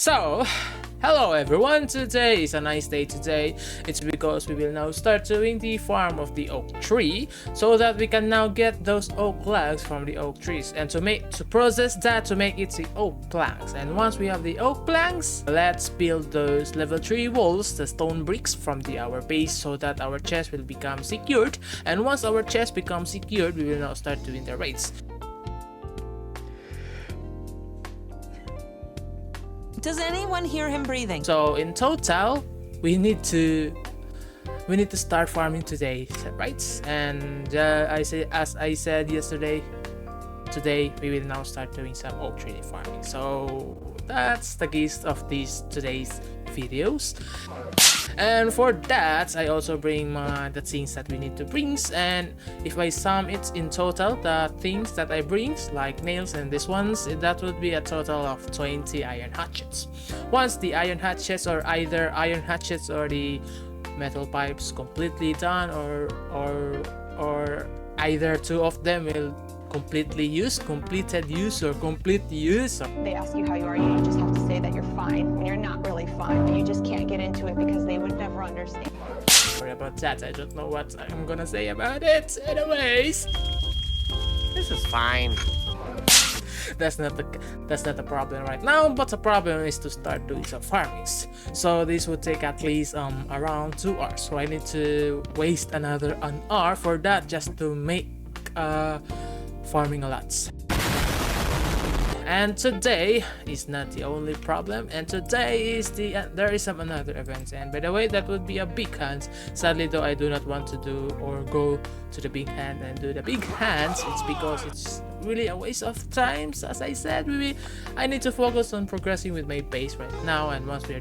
So, hello everyone, today is a nice day today. It's because we will now start doing the farm of the oak tree so that we can now get those oak logs from the oak trees and to process that to make it the oak planks. And once we have the oak planks, let's build those level 3 walls, the stone bricks from our base so that our chest will become secured. And once our chest becomes secured, we will now start doing the raids. Does anyone hear him breathing? So in total, we need to start farming today, right? And as I said yesterday, today we will now start doing some oak tree farming. So that's the gist of today's videos. And for that, I also bring the things that we need to bring. And if I sum it in total, the things that I bring, like nails and these ones, that would be a total of 20 iron hatchets. Once the iron hatchets, or either iron hatchets or the metal pipes completely done, or either two of them will completely completed use or complete use. They ask you how you are, you just have to say that you're fine when you're not really fine, but you just can't get into it because they would never understand. Sorry about that, I don't know what I'm gonna say about it. Anyways, This is fine. that's not the problem right now, but the problem is to start doing some farmings. So this would take at least around 2 hours, so I need to waste another an hour for that just to make farming a lot. And today is not the only problem, and today is there is some another event, and by the way, that would be a big hunt. Sadly though, I do not want to do or go to the big hunt and do the big hunts. It's because it's really a waste of time. As I said, I need to focus on progressing with my base right now, and once we are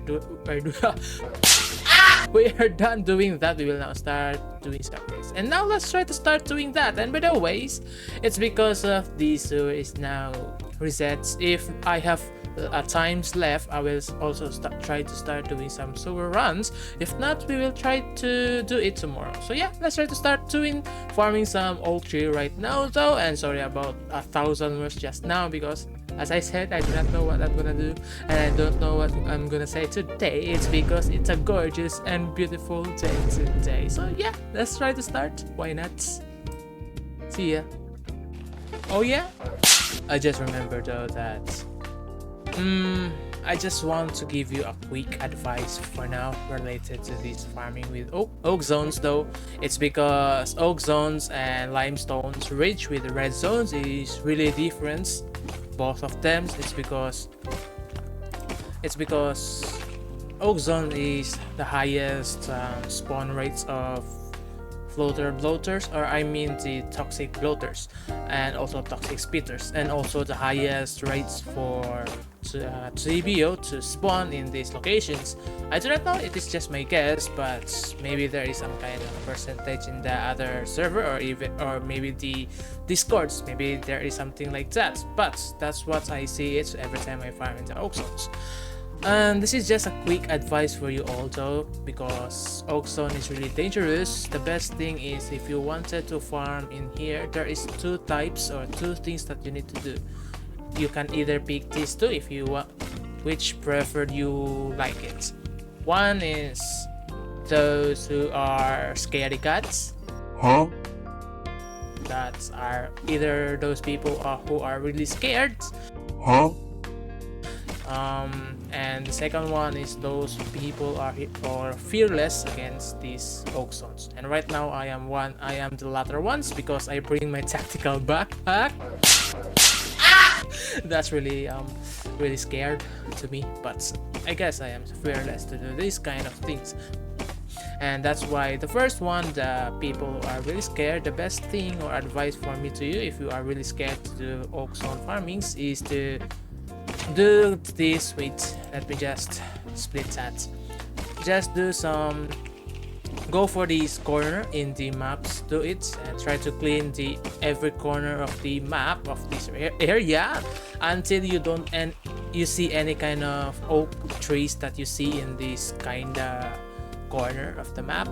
done doing that, we will now start doing some things. And now let's try to start doing that. And by the ways, it's because of the sewer is now reset. If I have times left, I will also try to start doing some sewer runs. If not, we will try to do it tomorrow. So yeah, let's try to start farming some oak tree right now though. And sorry about 1,000 words just now, because as I said, I do not know what I'm gonna do, and I don't know what I'm gonna say today. It's because it's a gorgeous and beautiful day today. So yeah, let's try to start. Why not? See ya. Oh yeah, I just remembered though that I just want to give you a quick advice for now related to this farming with oak zones though. It's because oak zones and limestones rich with the red zones is really different. Both of them. It's because oak zone is the highest spawn rates of floater bloaters, or I mean the toxic bloaters, and also toxic spitters, and also the highest rates for TBO to spawn in these locations. I do not know, it is just my guess, but maybe there is some kind of percentage in the other server, or maybe the discords, maybe there is something like that, but that's what I see it every time I farm in the oak zones. And this is just a quick advice for you all though, because oak zone is really dangerous. The best thing is, if you wanted to farm in here, there is 2 types or 2 things that you need to do. You can either pick these 2 if you want, which preferred you like it. One is those who are scaredy cats. Huh? That are either those people who are really scared. Huh? And the second one is those people are fearless against these oak zones. And right now I am the latter ones, because I bring my tactical backpack. That's really scared to me, but I guess I am fearless to do these kind of things. And that's why the first one, the people who are really scared, the best thing or advice for me to you, if you are really scared to do oak zone farmings, is to do this. Wait, let me just split that. Just do some, go for this corner in the maps, do it, and try to clean every corner of the map of this area until you see any kind of oak trees that you see in this kinda corner of the map.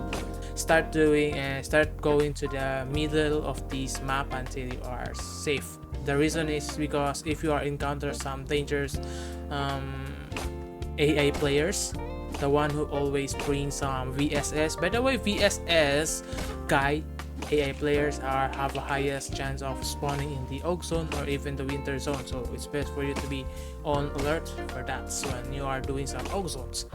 Start going to the middle of this map until you are safe. The reason is because if you are encounter some dangers AI players, the one who always brings some VSS. By the way, VSS guy AI players have the highest chance of spawning in the oak zone or even the winter zone, so it's best for you to be on alert for that when you are doing some oak zones.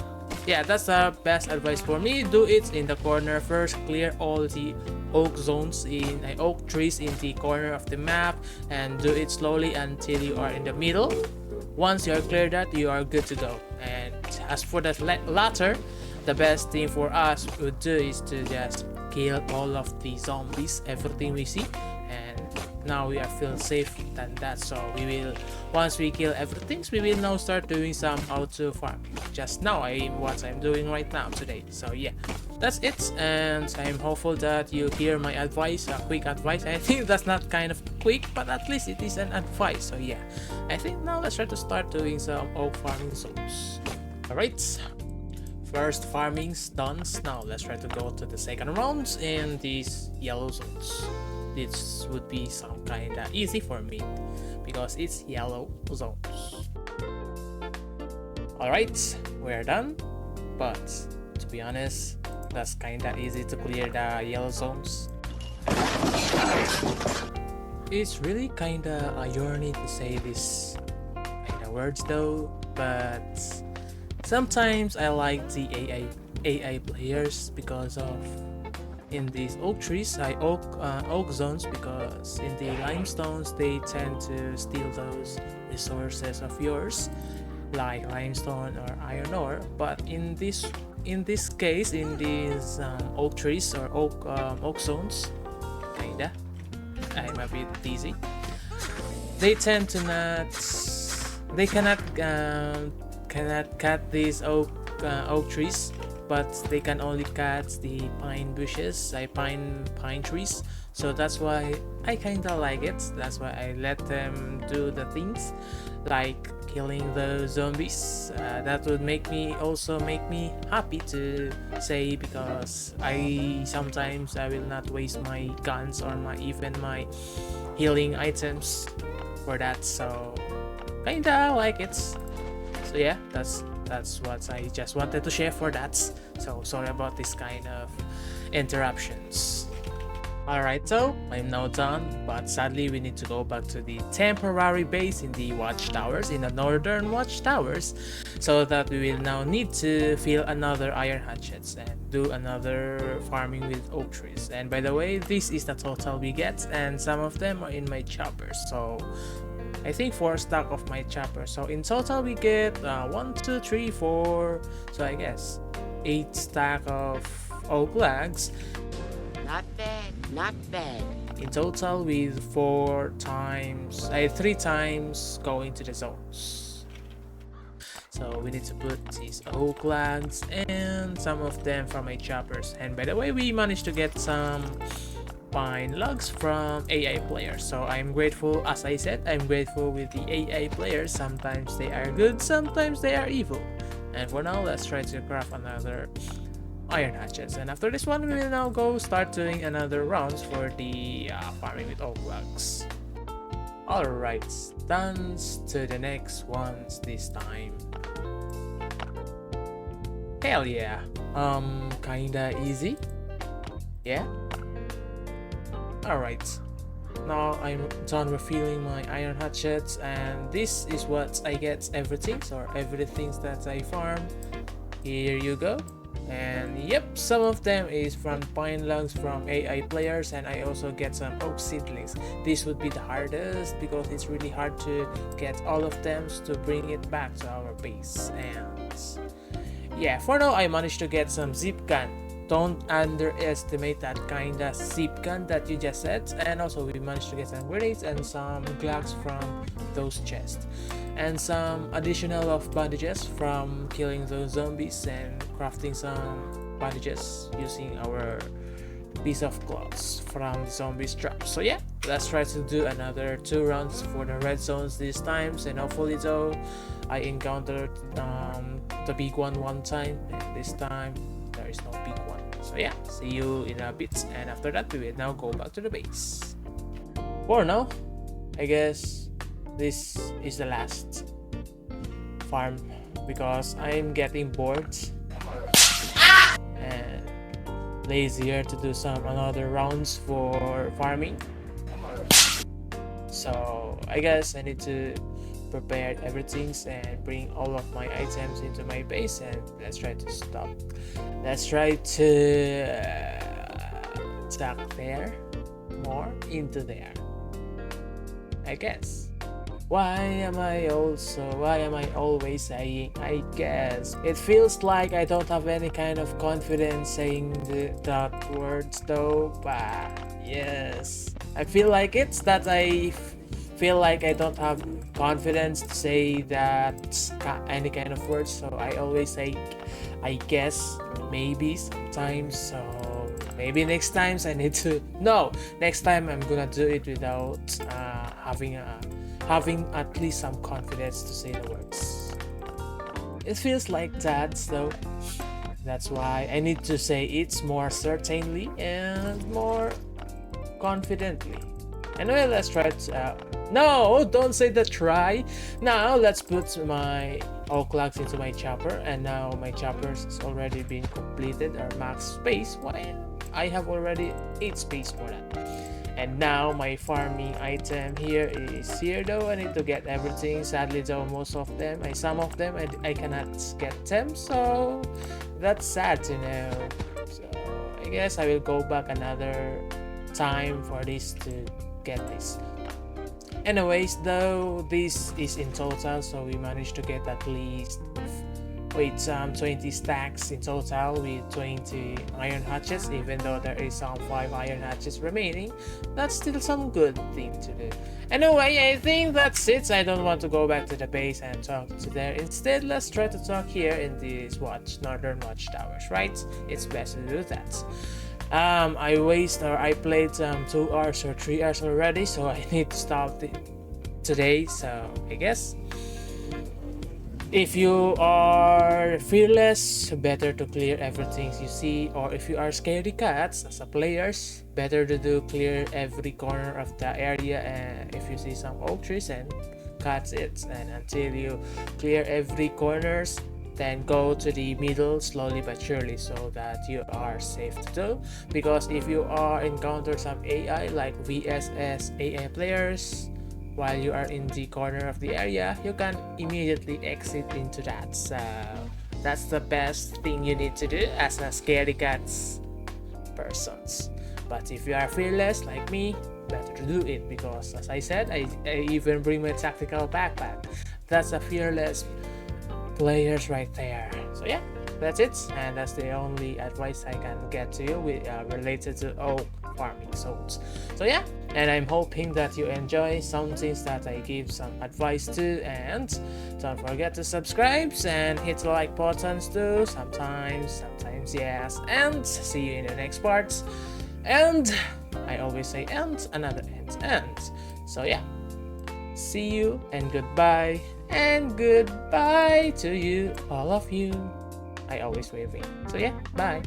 Yeah, that's the best advice for me. Do it in the corner first. Clear all the oak zones in oak trees in the corner of the map, and do it slowly until you are in the middle. Once you are clear that, you are good to go. And as for the latter, the best thing for us would do is to just kill all of the zombies, everything we see, and now we are feel safe than that. So we will, once we kill everything, we will now start doing some auto farming. Just now what I'm doing right now today. So yeah, that's it, and I'm hopeful that you hear my advice, quick advice. I think that's not kind of quick, but at least it is an advice. So yeah, I think now let's try to start doing some oak farming zones. Alright, first farming's done. Now let's try to go to the second round in these yellow zones. This would be some kinda easy for me because it's yellow zones. Alright, we're done, but to be honest, that's kinda easy to clear the yellow zones. It's really kinda ironic to say this kinda words though, but sometimes I like the AI players because of in these oak trees, oak zones, because in the limestones they tend to steal those resources of yours, like limestone or iron ore. But in this case, in these oak trees or oak zones, kinda, I'm a bit dizzy. They tend to they cannot cut these oak trees, but they can only cut the pine bushes, pine trees. So that's why I kinda like it. That's why I let them do the things like killing the zombies. That would make me happy to say, because sometimes I will not waste my guns or even my healing items for that. So kinda like it. So yeah, that's what I just wanted to share for that. So sorry about this kind of interruptions. Alright, so I'm now done, but sadly we need to go back to the temporary base in the watchtowers, in the northern watchtowers, so that we will now need to fill another iron hatchets and do another farming with oak trees. And by the way, this is the total we get, and some of them are in my choppers. So I think 4 stack of my chopper. So in total we get 1, 2, 3, 4. So I guess 8 stack of oak logs. Not bad, not bad. In total with 3 times going to the zones. So we need to put these oak logs and some of them from my choppers. And by the way, we managed to get some pine logs from AI players. So I'm grateful, as I said, I'm grateful with the AI players. Sometimes they are good, sometimes they are evil. And for now, let's try to craft another iron hatchets. And after this one, we will now go start doing another rounds for the farming with oak logs. Alright, done to the next ones this time. Hell yeah. Kinda easy. Yeah. Alright, now I'm done refilling my iron hatchets, and this is what I get everything that I farm. Here you go. And yep, some of them is from pine logs from AI players, and I also get some oak seedlings. This would be the hardest because it's really hard to get all of them to bring it back to our base. And yeah, for now I managed to get some zip gun. Don't underestimate that kind of zip gun that you just said. And also we managed to get some grenades and some gloves from those chests, and some additional of bandages from killing those zombies and crafting some bandages using our piece of cloths from the zombies trap. So yeah, let's try to do another 2 rounds for the red zones this time, and hopefully though I encountered the big one time, and this time there is no big one. So yeah, see you in a bit, and after that we will now go back to the base. For now, I guess this is the last farm because I'm getting bored and lazier to do some another rounds for farming. So I guess I need to prepare everything and bring all of my items into my base, and let's try to stop. Let's try to tuck there more into there, I guess. Why am I always saying I guess? It feels like I don't have any kind of confidence saying that words though, but yes. I feel like it's that I feel like I don't have confidence to say that any kind of words, so I always say I guess, maybe, sometimes. So maybe next times I need to next time I'm gonna do it without having at least some confidence to say the words. It feels like that, so that's why I need to say it more certainly and more confidently. Anyway, let's try it out. No, don't say the try. Now let's put my oak logs into my chopper, and now my chopper has already been completed, or max space. Why? I have already 8 space for that. And now my farming item here is here though. I need to get everything. Sadly though, some of them I cannot get them, so that's sad to know. So I guess I will go back another time for this to get this. Anyways though, this is in total, so we managed to get at least 20 stacks in total with 20 iron hatchets, even though there is some 5 iron hatchets remaining. That's still some good thing to do. Anyway, I think that's it. I don't want to go back to the base and talk to there. Instead, let's try to talk here in this northern watchtowers, right? It's best to do that. I played 2 hours or 3 hours already, so I need to stop today. So I guess if you are fearless, better to clear everything you see, or if you are scaredy cats as a players, better to clear every corner of the area, and if you see some oak trees and cut it, and until you clear every corners, then go to the middle slowly but surely, so that you are safe to do. Because if you are encounter some AI like VSS AI players while you are in the corner of the area, you can immediately exit into that. So that's the best thing you need to do as a scaredy cats persons. But if you are fearless like me, better to do it, because as I said, I even bring my tactical backpack. That's a fearless players right there. So yeah, that's it, and that's the only advice I can get to you with related to oak farming zones. So yeah, and I'm hoping that you enjoy some things that I give some advice to, and don't forget to subscribe and hit the like buttons too, sometimes yes, and see you in the next parts. And I always say and another and so yeah, see you and goodbye, and goodbye to you, all of you. I always waving. So yeah, bye.